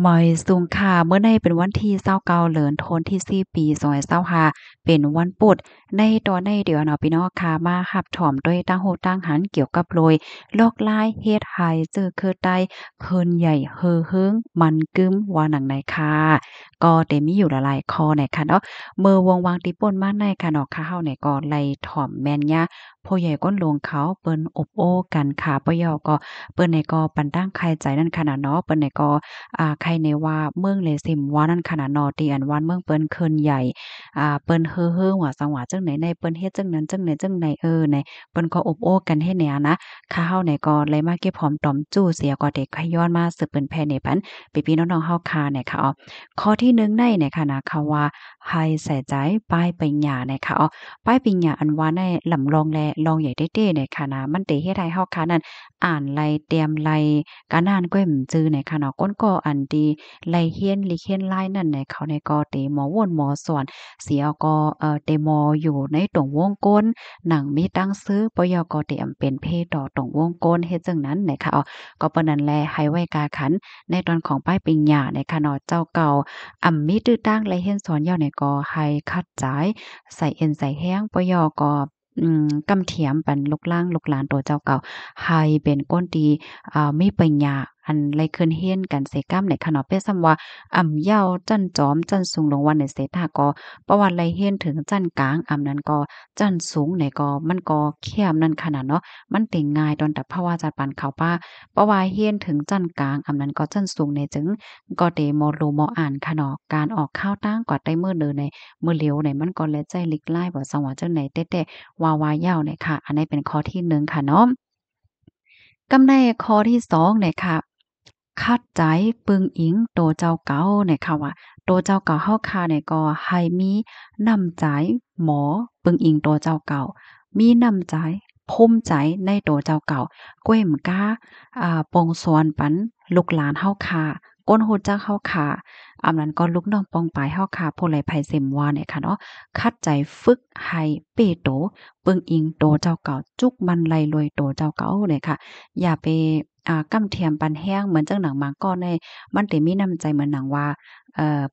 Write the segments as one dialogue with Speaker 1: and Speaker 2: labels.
Speaker 1: หมอยสูงค่ะเมื่อในเป็นวันที่29เดือนธันวาคมที่4ปี2025เป็นวันพุธในตอนในเดี๋ยวเนาะพี่น้องค่ะมารับถอมด้วยตั้งโฮตั้งหันเกี่ยวกับโรยโลกลายเฮ็ดให้เจอคือใต้เพิ่นใหญ่เฮ่อเฮิงมันกึ้มว่าหนังไหนค่ะก็ได้มีอยู่หลายๆข้อเนี่ยค่ะเนาะเมื่อวงวางติป่นมาในค่ะเนาะค่ะเฮาเนี่ยก็ไล่ถ่อมแม่นยาผู้ใหญ่ก้นหลวงเขาเปิ้นอบโอ้กันค่ะปะยอก็เปิ้นเนี่ยก็ปันตั้งใครใจนั่นขนาดเนาะเปิ้นเนี่ยก็ ใครในว่าเมืองเลซิมว่านั่นขนาดนอตีอันวันเมืองเปิ้นเคินใหญ่เปิ้นเฮ้อๆว่าสังว่าจังไหนในเปิ้นเฮ็ดจังนั้นจังไหนจังไหนในเปิ้นก็อบโอ้กันให้แหน่นะข้าเฮาเนี่ยก็เลยมาเก็บหอมตอมจู้เสียก็เด็กขย้อนมาสืบเปิ้นแพ่ในปันพี่ๆน้องๆเฮาคาเนี่ยค่ะข้อที่1ในเนี่ยค่ะนะเขาว่าให้ใส่ใจป้ายปริญญาเนี่ยค่ะป้ายปริญญาอันว่าในลำลองแลลองใหญ่เต้ๆเนี่ยค่ะนะมันเตเฮ็ดให้เฮาคานั้นอ่านไล่เตรียมไล่กะนานก้อยหม้จื้อเนี่ยค่ะเนาะก้นก็อันดีไล่เฮียนลิเฮียนไล่นั่นเนี่ยเขาเนี่ยก็เตหมอว่นหมอสอนเสียก็เตหมออยู่ในตรงวงกลหนังมีตั้งซื้อปยก็เตอำเป็นเพศต่อตรงวงกลเฮ็ดจังนั้นเนี่ยค่ะก็ปานนั้นแลให้ไว้กาขันในตอนของป้ายปริญญาเนี่ยค่ะเนาะเจ้าเก่ามีตื้อตั้งและเฮียนสอนยาวเนี่ยก็ให้คัดจ่ายใส่เอ็นใส่แห้งปยก็กำเทียมปันลูกล่างลูกหลานตัวเจ้าเก่าให้เป็นก้นดีมีปัญญาอันไรคืนเฮียนกันเสกำในขณะเป้ซ้ำว่าเหย้าจั่นจอมจั่นสูงลงวันในเสถาก็ประวัติไรเฮียนถึงจั่นกลางนั้นก็จั่นสูงในก็มันก็เข้มนั่นขนาดเนาะมันเป็นง่ายตอนแต่ภาวะจัดปันเขาป้าเพราะว่าเฮียนถึงจั่นกลางนั้นก็จั่นสูงในจึงก็เตมอรู้มออ่านค่ะเนาะการออกข้าวตั้งกว่าได้มื้อเด้อในมื้อเหลียวในมันก็เลยใจลิกไล่บ่ซังว่าจังไหนเต๊ะๆวาๆยาวเนี่ยค่ะอันนี้เป็นข้อที่1ค่ะเนาะ กำในข้อที่2เนี่ยค่ะคัดใจปึงอิงโตเจ้าเก่าเนี่ยค่ะว่าโตเจ้าเก่าเฮาค่ะเนี่ยก็ให้มีน้ำใจหมอปึงอิงโตเจ้าเก่ามีน้ำใจภูมิใจในโตเจ้าเก่าก้วยมกาปงสวนปันลูกหลานเฮาค่ะก้นฮู้จักเฮาค่ะนั้นก็ลูกน้องปองปายเฮาค่ะผู้ใดไผเซ็มว่าเนี่ยค่ะเนาะคัดใจฝึกให้เป้โตปึงอิงโตเจ้าเก่าจุกมันไลรวยโตเจ้าเก่าเนี่ยค่ะ อย่าไปกำเทียมปันแห้งเหมือนจังหนังหมางก้อนในมันสิมีน้ำใจเหมือนหนังว่า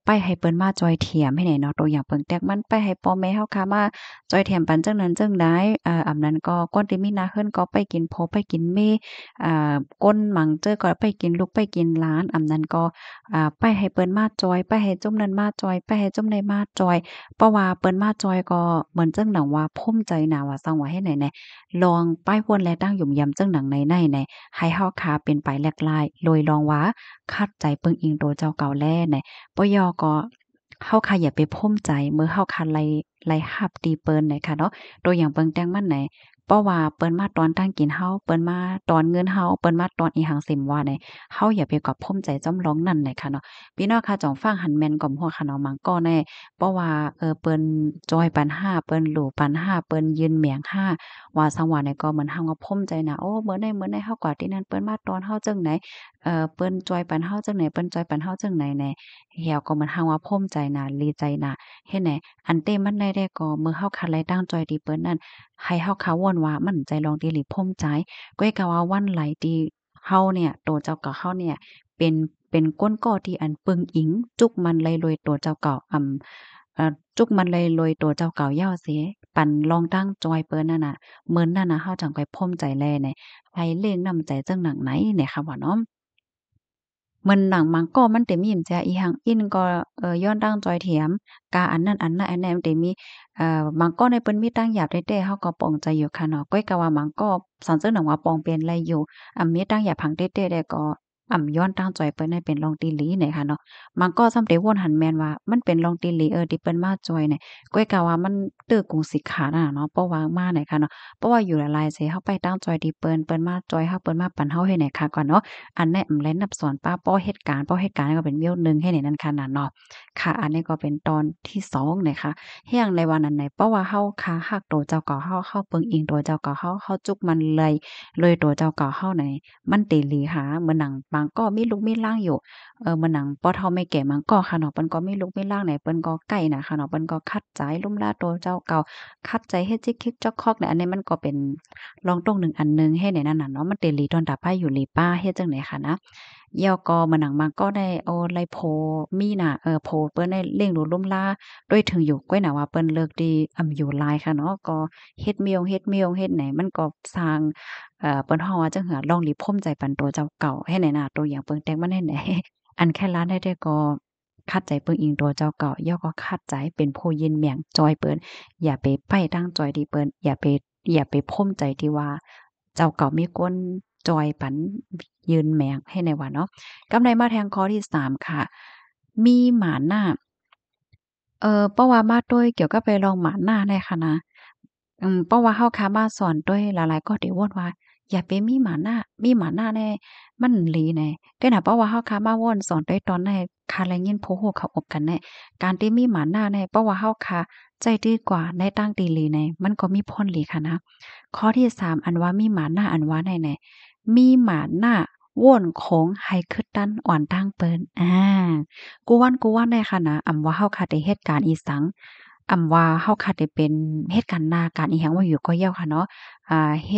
Speaker 1: ไปให้เปิ้นมาจอยเทียมให้แหน่เนาะตัวอย่างเปิ่งแตกมันไปให้พ่อแม่เฮาค่ะมาจอยเทียมปันจังนั้นจังได้อำนั้นก็ก้อนที่มีนาเฮิรนก็ไปกินพอไปกินเมก้นหมั่งเจ้อก็ไปกินลูกไปกินหลานอำนั้นก็ไปให้เปิ้นมาจอยไปให้จุ่มนั้นมาจอยไปให้จุ่มใดมาจอยเพราะว่าเปิ้นมาจอยก็เหมือนจังหนังว่าภูมิใจน่ะว่าซังว่าเฮ็ดไหนแหน่ลองป้ายวนและตั้งหยุ่มยำจังหนังในให้เฮาคาเป็นไปแลกลายโดยลองว่าคัดใจเปิงอิงโตเจ้าเก่าแลเนี่ยปยก็เฮาคาอย่าไปภูมิใจเมื่อเฮาคาไล่รับตีเปิ้นน่ะค่ะเนาะตัวอย่างเปิงแต่งมันไหนเพราะว่าเปิ้นมาตอนตั้งกินเฮาเปิ้นมาตอนเงินเฮาเปิ้นมาตอนอีหังสิมว่าเนี่ยเฮาอย่าไปกอบภูมิใจจ้อมร้องนั่นน่ะค่ะเนาะพี่น้องค่ะจ่องฟังหันแม่นก่อมหัวค่ะเนาะมังก็แน่เพราะว่าเปิ้นจอยปันห้าเปิ้นหลู่ปันห้าเปิ้นยืนเหมียงห้า ว่าสังวาเนี่ยก็เหมือนเฮาก็ภูมิใจนะโอ้เหมือนในเฮากว่าที่นั่นเปิ้นมาตอนเฮาจังไหนเปิ้นจอยปันเฮาจังไหนเปิ้นจอยปันเฮาจังไหนแหน่เหี่ยวก็เหมือนเฮาว่าภูมิใจนะดีใจนะเฮ็ดแหน่อันเต้มันได้ก็เมื่อเฮาคันไลตั้งจอยที่เปิ้นนั้นให้เฮาคาวนว่ามั่นใจลองดีหรือภูมิใจก้อยกะว่าวันไหลที่เฮาเนี่ยตัวเจ้าเก่าเฮาเนี่ยเป็นก้นก่อที่อันปึงอิงจุกมันไหลรวยตัวเจ้าเก่าจุกมันเลยรวยตัวเจ้าเก่าเหย้าเสิปั่นลองตั้งจอยเปิ้นนั่นน่ะเหมือนนั่นน่ะเฮาจังไปภูมิใจแลเนี่ยไผเล่งนำใจจังหนังไหนเนี่ยค่ะว่าเนาะเหมือนหนังมังก็มันเต็มยิ้มแจะอีหังอิ้นก็ย้อนตั้งจอยเถียมกาอันนั้นอันนั้นอันนั้นมันเต็มมีมังก็ในเปิ้นมีตั้งหยาบแท้ๆเฮาก็ปลงใจอยู่ค่ะเนาะก้อยก็ว่ามังก็สันเจิ้นหนังว่าปองเปลี่ยนไรอยู่มีตั้งหยาบพังเต้ๆได้ก็ย้อนตั้งจอยเปิ้นให้เป็นรองตีหลีเนี่ยค่ะเนาะมังก็ซ้ำเตวนหันแม่นว่ามันเป็นรองตีหลีที่เปิ้นมาจอยเนี่ย ก้อยกะว่ามันตื้อกรุงสิขาดอะเนาะเพราะว่ามาไหนค่ะเนาะเพราะว่าอยู่หลายๆเสเฮาไปตั้งจอยดีเปิ้นมาจอยเฮาเปิ้นมาปั่นเฮาให้ไหนค่ะก่อนเนาะอันแนะแลนับสอนป้าป้อเหตุการณ์ก็เป็นเบี้ยวหนึ่งให้ไหนนั่นค่ะน่ะเนาะค่ะอันนี้ก็เป็นตอนที่2นะคะเฮียงในวันนั้นไหนเพราะว่าเฮาคาฮักตัวเจ้าเก่าเฮาเปิงอิงตัวเจ้าเก่าเฮาจุกมันเลยตัวเจ้าเก่าเฮาไหนมันเตหลีหาเหมือนหนังบางก็มีลูกมีร่างอยู่ เหมือนหนังป้อเฒ่าแม่แก่มันก็ค่ะเนาะเปิ้นก็มีลูกมีร่างไหนเปิ้นก็ใกล้น่ะค่ะเนาะเปิ้นก็คัดใจลุ่มล่าโตเจ้าเก่าคัดใจเฮ็ดจิกคิกจ๊อกคอกเนี่ยอันนี้มันก็เป็นรองตรงหนึ่งอันหนึ่งให้ในนั้นน่ะเนาะมันเตหลีตอนดับไผอยู่หลีป้าเฮ็ดจังได๋ค่ะนะ ยอก็มาหนังมาก็ได้เอาไลโพมีน่ะโพเปิ้นได้เร่งรูล่มล่าด้วยถึงอยู่ก้อยหน่ะว่าเปิ้นเลิกดีอยู่หลายค่ะเนาะก็เฮ็ดเมียวเฮ็ดเมียวเฮ็ดไหนมันก็สร้างเปิ้นฮ้อว่าจังหือลองหลีพ่มใจปันตัวเจ้าเก่าให้ไหนน่ะตัวอย่างเปิ้งแต่งมันให้ไหนอันแค่ร้านได้ก็คัดใจเปิ้งอิงตัวเจ้าเก่าย่อก็คัดใจเป็นผู้ยินเมียงจอยเปิ้นอย่าไปไป้ตั้งจอยดีเปิ้นอย่าไปพ่มใจที่ว่าเจ้าเก่ามีก้นจอยปันยืนแหมงให้ในว่าเนาะกำไรมาแทงข้อที่3ค่ะมีหมาหน้าเพราะว่ามาด้วยเกี่ยวกับไปลองหมาหน้าในค่ะนะเพราะว่าเฮาค้ามาสอนด้วยหลายๆก็ได้วนว่าอย่าไปมีหมาหน้ามีหมาหน้าแน่มันหลีแน่ก็น่ะเพราะว่าเฮาค้ามาวนสอนด้วยตอนในคาแลยินผู้ฮู้เขาอบกันแน่การที่มีหมาหน้าแน่เพราะว่าเฮาค้าใจดีกว่าในตั้งตีหลีแน่มันก็มีผลหลีค่ะนะข้อที่3อันว่ามีหมาหน้าอันว่าไหนแน่มีหมาหน้าว่นโขงให้คึดตั้นอ่อนตั้งเปิ้นกูว่าได้ค่ะนะว่าเฮาค่ะได้เหตุการณ์อีสังว่าเฮาค่ะได้เป็นเหตุการณ์หน้าการอีหยังว่าอยู่ก็เย้าค่ะเนาะเ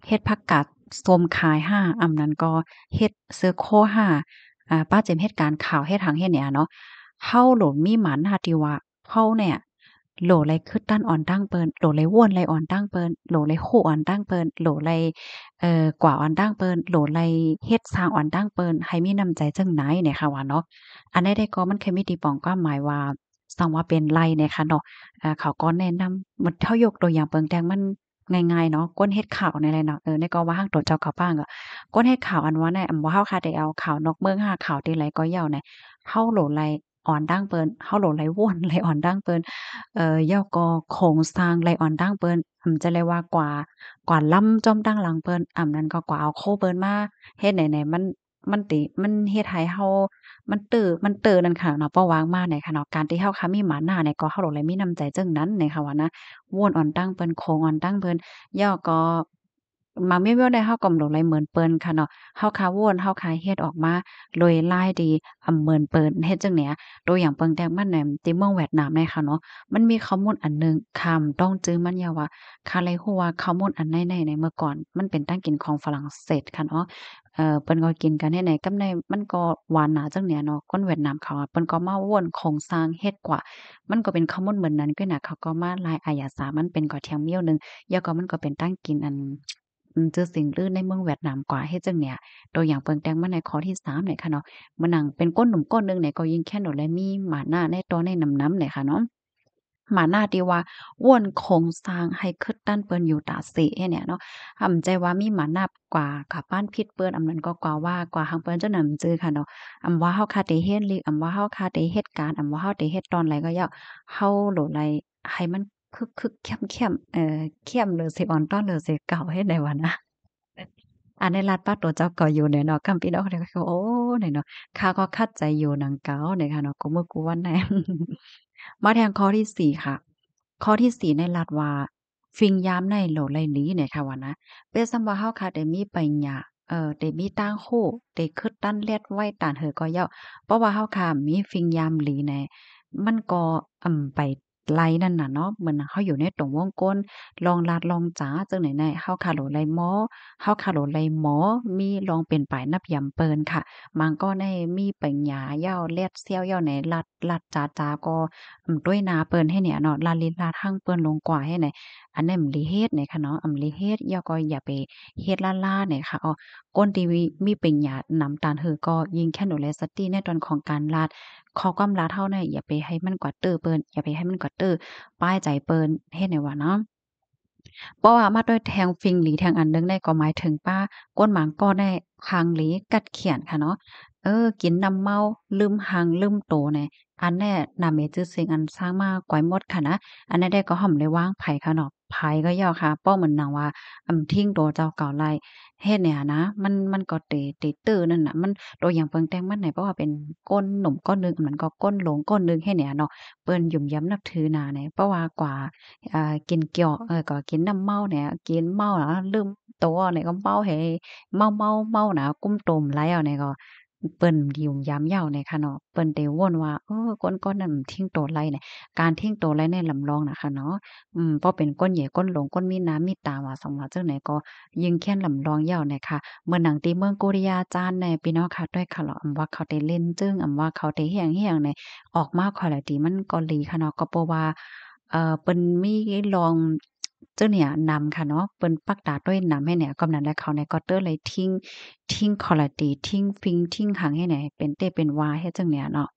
Speaker 1: ฮ็ดผักกาดส้มขายห้านั้นก็เฮ็ดเสือโคห้าป้าเจมเหตุการณ์ข่าวเฮ็ดหังเฮ็ดเนี่ยเนาะเฮาโหลดมีหมันหาที่ว่าเฮาเนี่ยโหลไรคึดตั้นอ่อนตั้งเปิ้นโหลไรว่วนไรอ่อนตั้งเปิ้นโหลไรโคอ่อนตั้งเปิ้นโหลไรกว่าอ่อนตั้งเปิ้นโหลไรเฮ็ดสร้างอ่อนตั้งเปิ้นให้มีน้ำใจจั่งไหนเนี่ยค่ะว่าเนาะอันใดๆก็มันเคยมีตีปองความหมายว่าสังว่าเป็นไรเนี่ยค่ะเนาะเขาก็แนะนำมันเท่ายกตัวอย่างเปิงแตงมันง่ายๆเนาะก้นเฮ็ดข่าวนี่แหละเนาะในก็ว่าหั้งโตเจ้าเขาป้างก็ก้นเฮ็ดข่าวอันว่าในบ่เฮาค่ะได้เอาข่าวนอกเมืองหาข่าวที่ไหลก็เหย้าในเฮาโหลไรอ่อนดั้งเปิ้นเฮาโหลไรว่วนไรอ่อนดั้งเปิ้นย่อก็โครงสร้างไรอ่อนดั้งเปิ้นจะเลยว่ากว่าล้ำจ้อมดั้งหลังเปิ้นนั้นก็กว่าเอาโคเปิ้นมาเฮ็ดไหนๆมันเฮ็ดให้เฮามันเตอนั่นค่ะเนาะเพราะว่างมาเนี่ยค่ะเนาะการที่เฮาค่ะมีหมาหน้าเนี่ยก็เฮาโหลไรมีน้ำใจจั่งนั้นเนี่ยค่ะว่านะ ว่นอ่อนตั้งเปิ้นโคงอ่อนตั้งเปิ้นย่อก็มาเมียวๆได้เฮาก็หลงไหลเหมือนเปิ้นค่ะเนาะเฮาคาว่นเฮาคาเฮ็ดออกมาโดยลายดีเหมือนเปิ้นเฮ็ดจังเนี้ยตัวอย่างเปิงแตงมันแหนมที่เมืองเวียดนามเนี่ยค่ะเนาะมันมีข้าวมนต์อันหนึ่งคำต้องจื้อมันยาว่าคาไลฮู้ว่าข้าวมนต์อันไหนๆในเมื่อก่อนมันเป็นตั้งกินของฝรั่งเศสค่ะเนาะเปิ้นก็กินกันเฮ็ดไหนกำในมันก็หวานหนาจังเนี้ยเนาะคนเวียดนามเขาอะเปิ้นก็มาว่นโครงสร้างเฮ็ดกว่า มันก็เป็นข้าวมนเหมือนนั้นก็น่ะเขาก็มาลายอายาสามันเป็นก๋วยเตี๋ยวเมี่ยวหนึ่งแล้วก็มันก็เป็นตั้งกินจื้อสิ่งลือในเมืองเวียดนามกว่าเฮ็ดจังเนี่ยตัวอย่างเปิงแตงมาในข้อที่3เนี่ยค่ะเนาะมานั่งเป็นก้นหนุ่มก้นหนึ่งเนี่ยก็ยิงแค่โดดและมีหมาหน้าในตัวในน้ำๆเนี่ยค่ะเนาะหมาหน้าที่ว่าอ้วนโครงสร้างให้คึดตั้นเปิ้นอยู่ตาเสเนี่ยเนาะใจว่ามีหมาหน้ากว่ากับบ้านพิษเปิ้นนั้นก็กว่าว่ากว่าหังเปิ้นเจ้านำจื้อค่ะเนาะว่าเฮาคาได้เฮ็ดลิว่าเฮาคาได้เฮ็ดการว่าเฮาได้เฮ็ดตอนไหนก็ย้าเฮาโหลดไหลให้มันคึกๆเข้มๆเข้มหรือสิอ่อนต้อนหรือสิเก่าเฮ็ดได้วะนะ ในลาดป้าตัวเจ้าก็อยู่เนี่ยเนาะกัมพี่น้องเนี่ยก็โอ้เนี่ยเนาะข้าก็คัดใจอยู่หนังเก๋าเนี่ยค่ะเนาะก็เมื่อกูวันแหนมาแทงข้อที่4ค่ะข้อที่4ในลาดว่าฟิงยามในโหลไลนี้เนี่ยค่ะว่านะเป็นซัมว่าเฮาค่ะได้มีปัญญาได้มีต่างฮู้ได้คิดตั้นเลียดไว้ตานเหือก็เย้าเพราะว่าเฮาค่ะมีฟิงยามหลีแหน่มันก็ไปไลนั่นน่ะเนาะเหมือนเฮาอยู่ในตรงวงกลลองลาดลองจ๋าจังไหนๆเฮาค่ะโหลไลมอ เฮาคาโหลไลหมอมีลองเป็นปลายนับยำเปินค่ะมันก็ได้มีปัญญาเย้าแลดเซี่ยวเย้าไหนลัดจ๋าๆก็ด้วยนาเปิ้นให้เนี่ยเนาะลาลิลาทั่งเปิ้นลงกว่าให้ไหนอันนั้นมลิเฮ็ดเนี่ยค่ะเนาะลิเฮ็ดย่อก็อย่าไปเฮ็ดล่าๆเนี่ยค่ะก้นที่มีปัญญานำตาลหือก็ยิงแค่หนูแลสติในตอนของการลาดขอความลาดเฮาเนี่ยอย่าไปให้มันกว่าเตอเปิ้นอย่าไปให้มันกว่าเตอป้ายใจเปิ้นเฮ็ดให้ว่าเนาะ เพราะว่ามาด้วยแทงฟิงหลีแทงอันหนึ่งได้ก็หมายถึงป้าก้นหมางก็ได้คางหลีกัดเขียนค่ะเนาะกินน้ำเมาลืมหางลืมโตเนี่ยอันแน่นาเมจื้อเสียงอันสร้างมาก้อยมดค่ะนะอันนั้นได้ก็ห่อมเลยว่างไผค่ะเนาะไผก็ย่อค่ะป้อเหมือนนางว่าทิ้งโตเจ้าเก่าไล่เฮ็ดเนี่ยนะมันก็เตตื้อนั่นน่ะมันตัวอย่างเปิงแต่งมันไหนเพราะว่าเป็นก้นหนุ่มก้อนหนึ่งมันก็ก้นหลงก้นหนึ่งเฮ็ดเนี่ยเนาะเปิ้นหยุ่มย้ำนับถือหนาเนี่ยเพราะว่ากว่า กินเกี่ยวก็กินน้ำเมาเนี่ยกินเมาแล้วลืมตัวเนี่ยก็เมาให้เมาน่ะกุ้มตุ่มไหลเอาเนี่ยก็ เปิ้นยุ่มย้ำยาวเนี่ยค่ะเนาะเปิ้นได้วนว่าก้นๆนั่นทิ้งโตไลเนี่ยการทิ้งโตไลในลำลองน่ะค่ะเนาะพอเป็นก้นใหญ่ก้นหลงก้นมีน้ำมีตาว่าสังว่าจังไหนก็ยิงแค้นลำลองยาวเนี่ยค่ะเหมือนหนังตีเมืองโกริยาจานแน่พี่น้องค่ะด้วยค่ะเลาะอำว่าเขาได้เล่นจึ้งอำว่าเขาได้เฮียงเนี่ยออกมาข้อยละติมันก็หลีค่ะเนาะก็เพราะว่าเปิ้นมีลองเจ้าเนี่ยนำค่ะเนาะเปิ้นปักดาด้วยนำให้เนี่ยกำนั้นแล้วเขาเนี่ยก็เตอเลยทิ้งคอลติทิ้งฟิงทิ้งหังให้เนี่ยเป็นเต้เป็นวาเฮ็ดจังเนี่ยเนาะ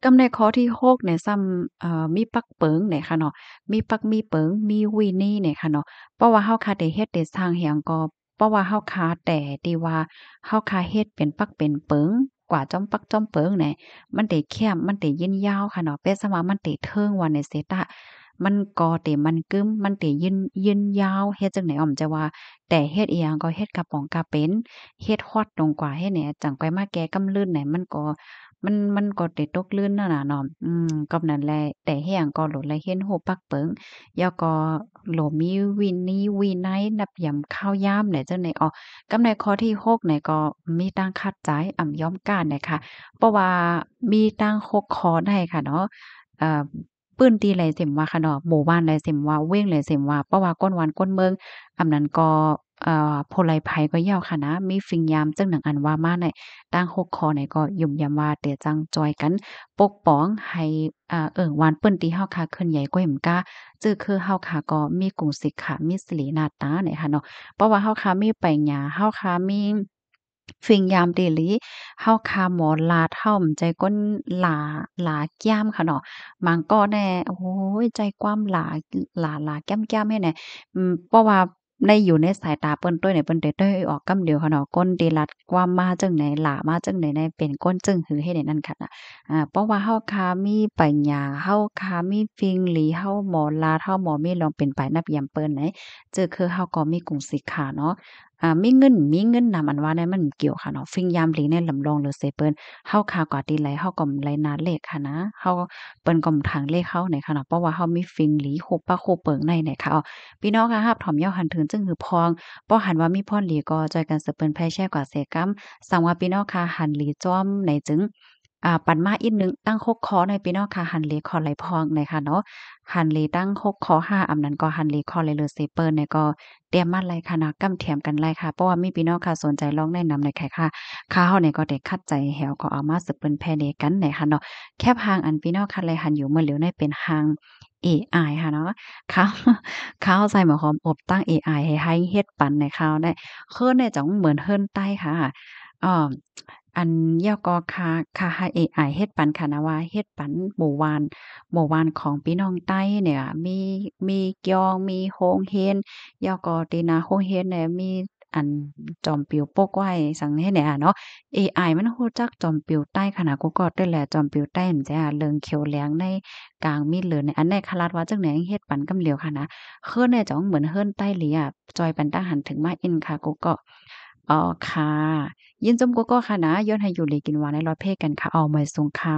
Speaker 1: กำในข้อที่6เนี่ยซ้ำมีปักเปิงเนี่ยค่ะเนาะมีปักมีเปิงมีวีนี่เนี่ยค่ะเนาะเพราะว่าเฮาคาได้เฮ็ดได้สร้างหยังก็เพราะว่าเฮาคาแต่ที่ว่าเฮาคาเฮ็ดเป็นปักเป็นเปิงกว่าจ้อมปักจ้อมเปิงเนี่ยมันได้แคบมันได้ยืนยาวค่ะเนาะเปรียบเสมือนมันได้เทิงว่าในเสตะมันก็ได้มันกึมมันได้ยืนยาวเฮ็ดจังไหนอ้อมจะว่าแต่เฮ็ดอีหยังก็เฮ็ดกะป๋องกะเป็นเฮ็ดฮอดตรงกว่าเฮ็ดแหนจั่งไปมาแก่กำลื้นเนี่ยมันก็ได้ตกลื่นนั่นน่ะเนาะก็นั่นแหละแต่แฮ่งก็โหลดและเห็นรูปปักเปิงแล้วก็โหลมีวินัยนับยำข้าวยามไหนจังไหนกำในข้อที่6เนี่ยก็มีตั้งคัดใจอ่ำย้อมก้านเนี่ยค่ะเพราะว่ามีตั้ง6ข้อได้ค่ะเนาะอ่าปื้นตีไหลเส็มว่าค่ะเนาะหมู่บ้านไหลเส็มว่าเว้งไหลเส็มว่าเพราะว่าก้นวันก้นเมืองอำนั้นก็โพไลไผก็ยาวค่ะนะมีฟิงยามจังหนังอันว่ามาใน ตั้ง6ข้อเนี่ยก็ยุ่มยำว่าเดี๋ยวจังจอยกันปกป้องให้หวานเปิ้นที่เฮาค่ะเคลื่อนใหญ่กว่าหิมกาจื้อคือเฮาค่ะก็มีกรุงศิกขะมีสิรินาถาเนี่ยค่ะเนาะเพราะว่าเฮาค่ะมีไปหยังเฮาค่ะมีฟิงยามเดหลีเฮาค่ะหมอลาดเฮาใจก้นหลาแก้มค่ะเนาะมังก็แน่โอ้โฮใจกว้ำหลาแก้มๆให้แน่เพราะว่าในอยู่ในสายตาเปิ้นต้วยเนี่ยเปิ้นได้เต้ยออกกำเดียวค่ะเนาะก้นดีลัดกว้ำมาจั่งไหนหลามาจั่งไหนในเป็นก้นจึ้งหือให้ได้นั่นค่ะน่ะเพราะว่าเฮาค่ะมีปัญญาเฮาค่ะมีฟิงหลีเฮาหมอลาดเฮาหมอมีลองเป็นไปนับยามเปิ้นไหนจื้อคือเฮาก็มีกรุงศิกขาเนาะ มีเงินนำอันว่าเนี่ยมันเกี่ยวค่ะเนาะฟิงยามหลีในลำลองหรือเสเปิ้นเฮาค่ากว่าตีไหลเฮาก็ไหลนาเลขค่ะนะเฮาเปิ้นก็ทางเลขเฮาไหนค่ะเนาะเพราะว่าเฮามีฟิงหลีคูปะคูเปิงในไหนค่ะพี่น้องค่ะรับถ่อมเยาหันถึงจึงหือพองบ่หันว่ามีพรหลีก็จอยกันสืบเปิ้นแพ่แช่กว่าเสกำสังว่าพี่น้องค่ะหันหลีจ้อมไหนจึงปันมาอีกหนึ่งตั้งคกคอในพี่น้องค่ะหันหลีคอไหลพองในค่ะเนาะหันหลีตั้งคกคอ5อำนั้นก็หันหลีคอไหลเลยเสเปิ้นเนี่ยก็ เตรียมมาเลยค่ะเนาะกำแถมกันเลยค่ะเพราะว่ามีพี่น้องค่ะสนใจลองแนะนำหน่อยค่ะข้าวเนี่ยก็ได้คัดใจแหวก็เอามาสืบเปิ้นแพร่เดกันไหนค่ะเนาะแคบหางอันพี่น้องค่ะเลยหันอยู่เมื่อเหลียวในเป็นหางเอไอค่ะเนาะข้าวข้าวใส่หมอหอมอบตั้งเอไอให้เฮ็ดปันในข้าวได้คือเนี่ยจังเหมือนเฮิรนใต้ค่ะอ้ออันยก็ค่าให้เอไอเฮ็ดปันค่ะนะว่าเฮ็ดปันหมู่บ้านของพี่น้องใต้เนี่ยมีกยองมีโฮงเฮียน ยก็ตีนาโรงเรียนเนี่ยมีอันจอมปิวโปกไว้สังเฮ็ดเนี่ยอะเนาะเอไอมันรู้จักจอมปิวใต้ขนาดกูก็ด้วยแหละจอมปิวใต้นั่นจ้ะเริงเขียวแหลงในกลางมีดเหลือในอันในคาราดว่าจังไหนเฮ็ดปันกำเหลียวค่ะนะคือเนี่ยจ้องเหมือนเฮิรนใต้หลีอะจอยปันตาหันถึงมาอินค่ะกูก็ค่ะยินจมกูก็ค่ะนะย้อนให้อยู่หลีกินหวานในร้อยเพศกันค่ะเอาไว้ทรงค่ะ